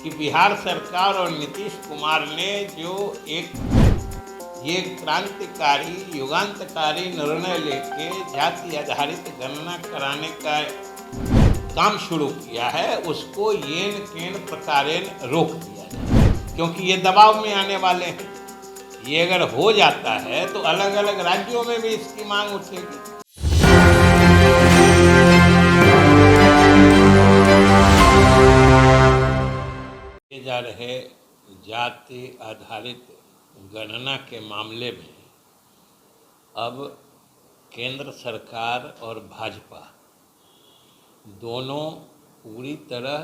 कि बिहार सरकार और नीतीश कुमार ने जो एक ये क्रांतिकारी युगांतकारी निर्णय लेके जाति आधारित गणना कराने का काम शुरू किया है, उसको येन केन प्रकारेण रोक दिया जाए, क्योंकि ये दबाव में आने वाले हैं। ये अगर हो जाता है तो अलग अलग राज्यों में भी इसकी मांग उठेगी। जा रहे जाति आधारित गणना के मामले में अब केंद्र सरकार और भाजपा दोनों पूरी तरह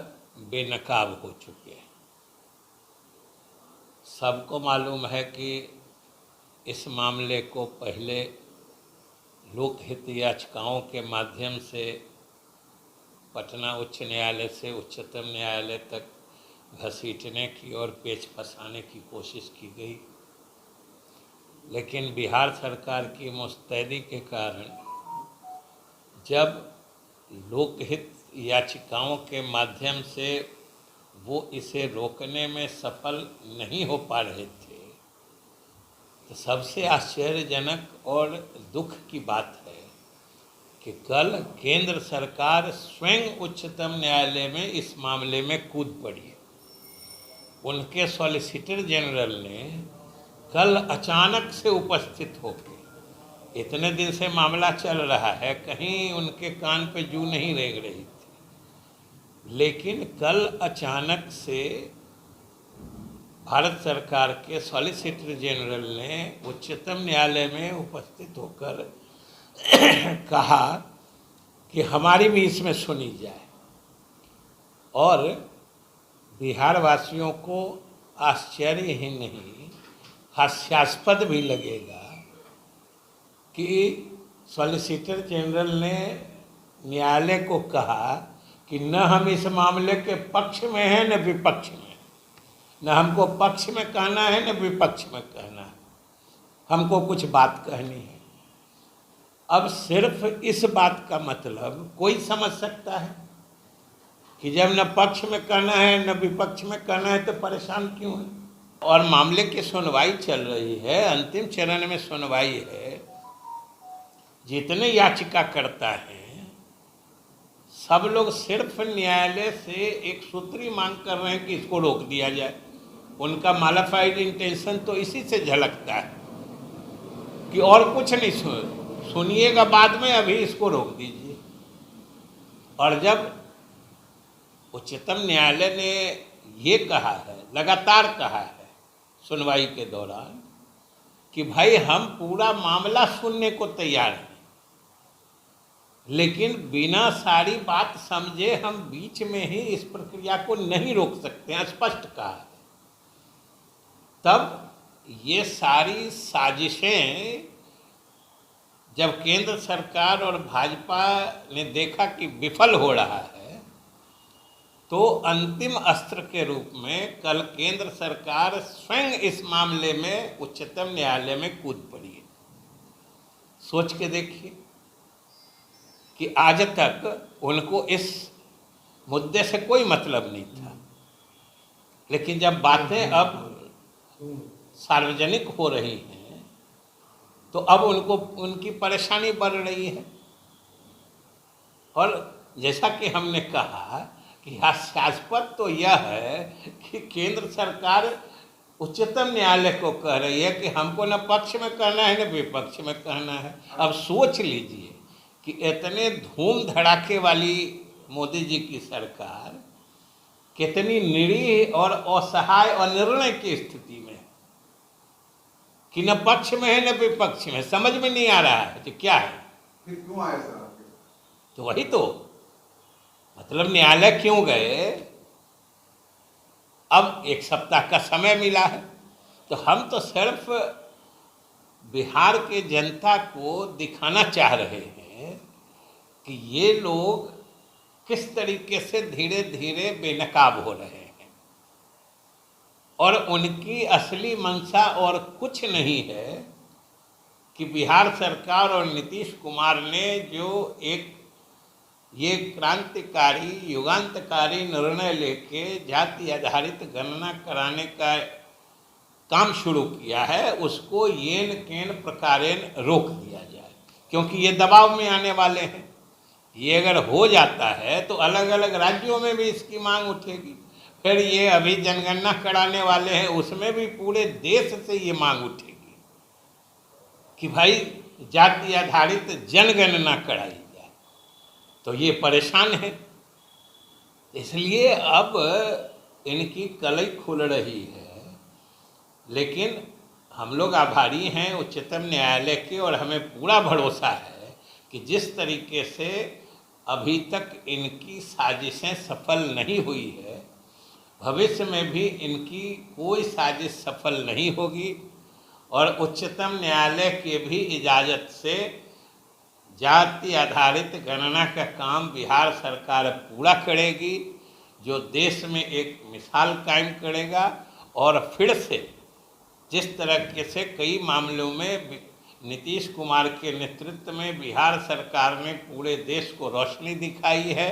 बेनकाब हो चुके हैं। सबको मालूम है कि इस मामले को पहले लोकहित याचिकाओं के माध्यम से पटना उच्च न्यायालय से उच्चतम न्यायालय तक घसीटने की और पेच फंसाने की कोशिश की गई, लेकिन बिहार सरकार की मुस्तैदी के कारण जब लोकहित याचिकाओं के माध्यम से वो इसे रोकने में सफल नहीं हो पा रहे थे, तो सबसे आश्चर्यजनक और दुख की बात है कि कल केंद्र सरकार स्वयं उच्चतम न्यायालय में इस मामले में कूद पड़ी। उनके सॉलिसिटर जनरल ने कल अचानक से उपस्थित होकर, इतने दिन से मामला चल रहा है, कहीं उनके कान पे जू नहीं रेंग रही थी, लेकिन कल अचानक से भारत सरकार के सॉलिसिटर जनरल ने उच्चतम न्यायालय में उपस्थित होकर कहा कि हमारी भी इसमें सुनी जाए। और बिहार वासियों को आश्चर्य ही नहीं, हास्यास्पद भी लगेगा कि सॉलिसिटर जनरल ने न्यायालय को कहा कि न हम इस मामले के पक्ष में हैं न विपक्ष में, न हमको पक्ष में कहना है न विपक्ष में कहना है, हमको कुछ बात कहनी है। अब सिर्फ इस बात का मतलब कोई समझ सकता है कि जब न पक्ष में कहना है न विपक्ष में कहना है तो परेशान क्यों है। और मामले की सुनवाई चल रही है, अंतिम चरण में सुनवाई है। जितने याचिकाकर्ता हैं सब लोग सिर्फ न्यायालय से एक सूत्री मांग कर रहे हैं कि इसको रोक दिया जाए। उनका मालाफाइड इंटेंशन तो इसी से झलकता है कि और कुछ नहीं सुनिएगा बाद में, अभी इसको रोक दीजिए। और जब उच्चतम न्यायालय ने ये कहा है, लगातार कहा है सुनवाई के दौरान कि भाई हम पूरा मामला सुनने को तैयार हैं, लेकिन बिना सारी बात समझे हम बीच में ही इस प्रक्रिया को नहीं रोक सकते हैं, स्पष्ट कहा है। तब ये सारी साजिशें जब केंद्र सरकार और भाजपा ने देखा कि विफल हो रहा है, तो अंतिम अस्त्र के रूप में कल केंद्र सरकार स्वयं इस मामले में उच्चतम न्यायालय में कूद पड़ी है। सोच के देखिए कि आज तक उनको इस मुद्दे से कोई मतलब नहीं था, लेकिन जब बातें अब सार्वजनिक हो रही हैं तो अब उनको उनकी परेशानी बढ़ रही है। और जैसा कि हमने कहा कि हास्यास्पद तो यह है कि केंद्र सरकार उच्चतम न्यायालय को कह रही है कि हमको न पक्ष में कहना है न विपक्ष में कहना है। अब सोच लीजिए कि इतने धूम धड़ाके वाली मोदी जी की सरकार कितनी निरीह और असहाय और निर्णय की स्थिति में है कि न पक्ष में है न विपक्ष में, समझ में नहीं आ रहा है तो क्या है। क्यों आए सर आपके? तो वही तो मतलब न्यायालय क्यों गए। अब एक सप्ताह का समय मिला है, तो हम तो सिर्फ बिहार के जनता को दिखाना चाह रहे हैं कि ये लोग किस तरीके से धीरे धीरे बेनकाब हो रहे हैं, और उनकी असली मंशा और कुछ नहीं है कि बिहार सरकार और नीतीश कुमार ने जो एक ये क्रांतिकारी युगांतकारी निर्णय लेके जाति आधारित गणना कराने का काम शुरू किया है, उसको येन केन प्रकारेण रोक दिया जाए, क्योंकि ये दबाव में आने वाले हैं। ये अगर हो जाता है तो अलग अलग राज्यों में भी इसकी मांग उठेगी। फिर ये अभी जनगणना कराने वाले हैं, उसमें भी पूरे देश से ये मांग उठेगी कि भाई जाति आधारित जनगणना कराई जाए। तो ये परेशान है, इसलिए अब इनकी कलई खुल रही है। लेकिन हम लोग आभारी हैं उच्चतम न्यायालय के, और हमें पूरा भरोसा है कि जिस तरीके से अभी तक इनकी साजिशें सफल नहीं हुई है, भविष्य में भी इनकी कोई साजिश सफल नहीं होगी। और उच्चतम न्यायालय के भी इजाज़त से जाति आधारित गणना का काम बिहार सरकार पूरा करेगी, जो देश में एक मिसाल कायम करेगा। और फिर से जिस तरह से कई मामलों में नीतीश कुमार के नेतृत्व में बिहार सरकार ने पूरे देश को रोशनी दिखाई है,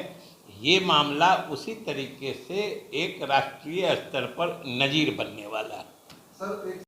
ये मामला उसी तरीके से एक राष्ट्रीय स्तर पर नज़ीर बनने वाला है। सर एक